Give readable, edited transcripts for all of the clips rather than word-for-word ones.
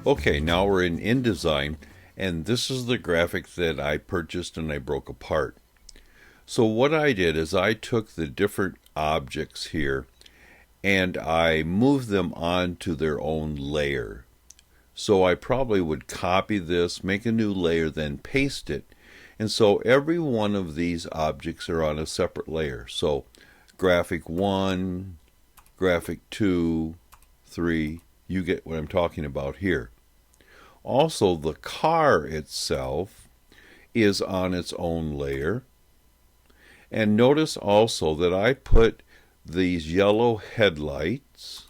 Okay, now we're in InDesign, and this is the graphic that I purchased and I broke apart. So what I did is I took the different objects here and I moved them onto their own layer. So I probably would copy this, make a new layer, then paste it. And so every one of these objects are on a separate layer. So graphic 1, graphic 2, 3, you get what I'm talking about here. Also, the car itself is on its own layer. And notice also that I put these yellow headlights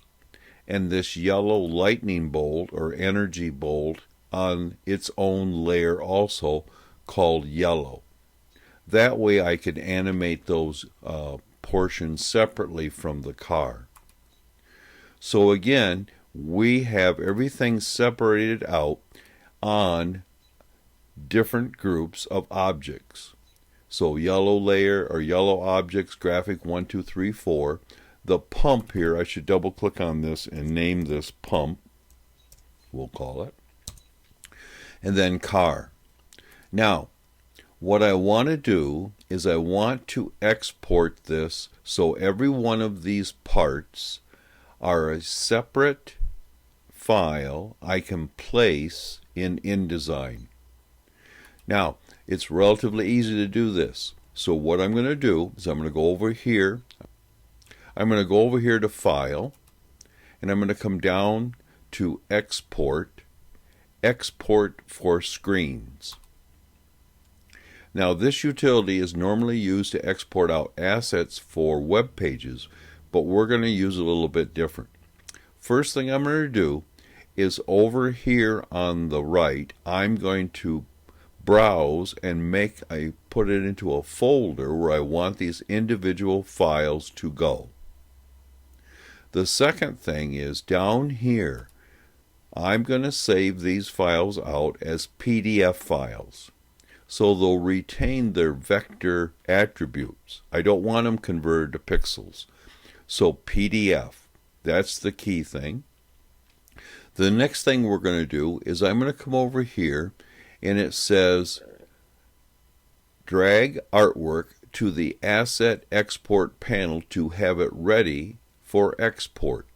and this yellow lightning bolt or energy bolt on its own layer also, called yellow. That way I can animate those portions separately from the car. So again, we have everything separated out on different groups of objects. So yellow layer or yellow objects, graphic 1, 2, 3, 4. The pump here, I should double click on this and name this pump, we'll call it. And then car. Now, what I want to do is I want to export this so every one of these parts are a separate file I can place in InDesign. Now, it's relatively easy to do this. So what I'm going to do is I'm going to go over here. I'm going to go over here to File, and I'm going to come down to Export, Export for Screens. Now, this utility is normally used to export out assets for web pages, but we're going to use it a little bit different. First thing I'm going to do is over here on the right, I'm going to browse and put it into a folder where I want these individual files to go. The second thing is down here, I'm going to save these files out as PDF files. So they'll retain their vector attributes. I don't want them converted to pixels. So PDF, that's the key thing. The next thing we're going to do is I'm going to come over here and it says drag artwork to the asset export panel to have it ready for export.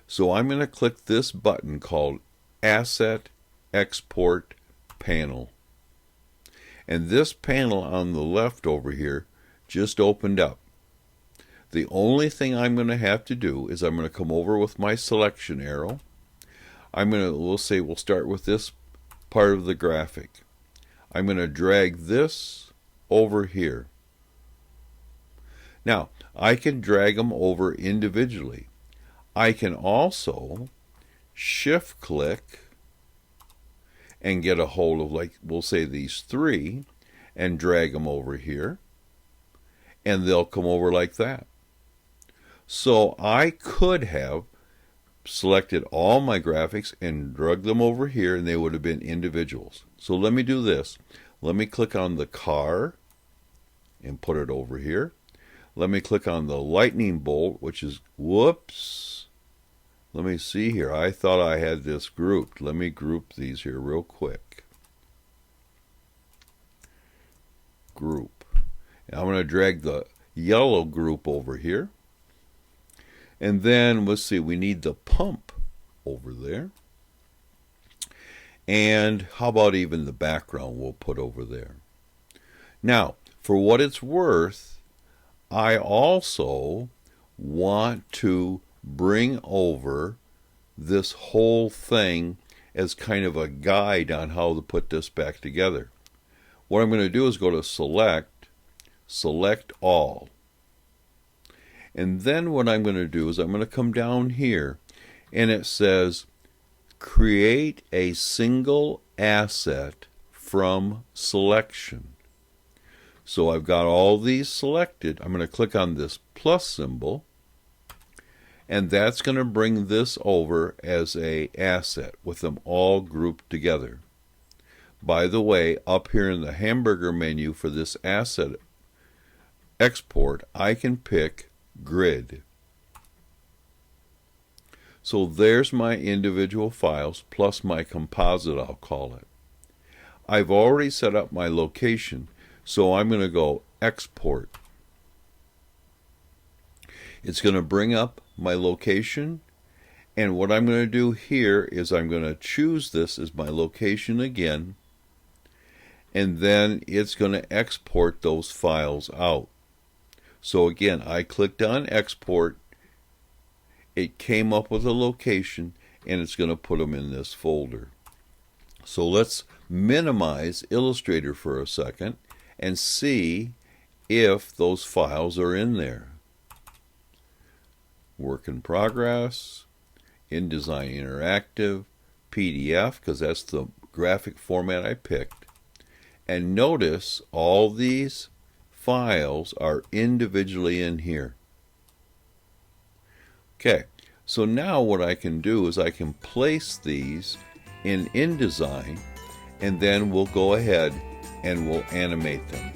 So I'm going to click this button called Asset Export Panel. And this panel on the left over here just opened up. The only thing I'm going to have to do is I'm going to come over with my selection arrow. We'll start with this part of the graphic. I'm going to drag this over here. Now, I can drag them over individually. I can also shift click and get a hold of, like, we'll say these 3 and drag them over here, and they'll come over like that. So I could have selected all my graphics and drug them over here and they would have been individuals. So let me do this. Let me click on the car and put it over here. Let me click on the lightning bolt, which is, whoops. Let me see here. I thought I had this grouped. Let me group these here real quick. Group. And I'm going to drag the yellow group over here. And then, let's see, we need the pump over there. And how about even the background we'll put over there. Now, for what it's worth, I also want to bring over this whole thing as kind of a guide on how to put this back together. What I'm going to do is go to Select All. And then what I'm going to do is I'm going to come down here and it says create a single asset from selection. So I've got all these selected. I'm going to click on this plus symbol and that's going to bring this over as an asset with them all grouped together. By the way, up here in the hamburger menu for this asset export, I can pick grid. So there's my individual files plus my composite, I'll call it. I've already set up my location, so I'm going to go export. It's going to bring up my location, and what I'm going to do here is I'm going to choose this as my location again, and then it's going to export those files out. So again, I clicked on export, it came up with a location, and it's going to put them in this folder. So let's minimize Illustrator for a second and see if those files are in there. Work in progress, InDesign Interactive, PDF, because that's the graphic format I picked. And notice all these files are individually in here. Okay, so now what I can do is I can place these in InDesign, and then we'll go ahead and we'll animate them.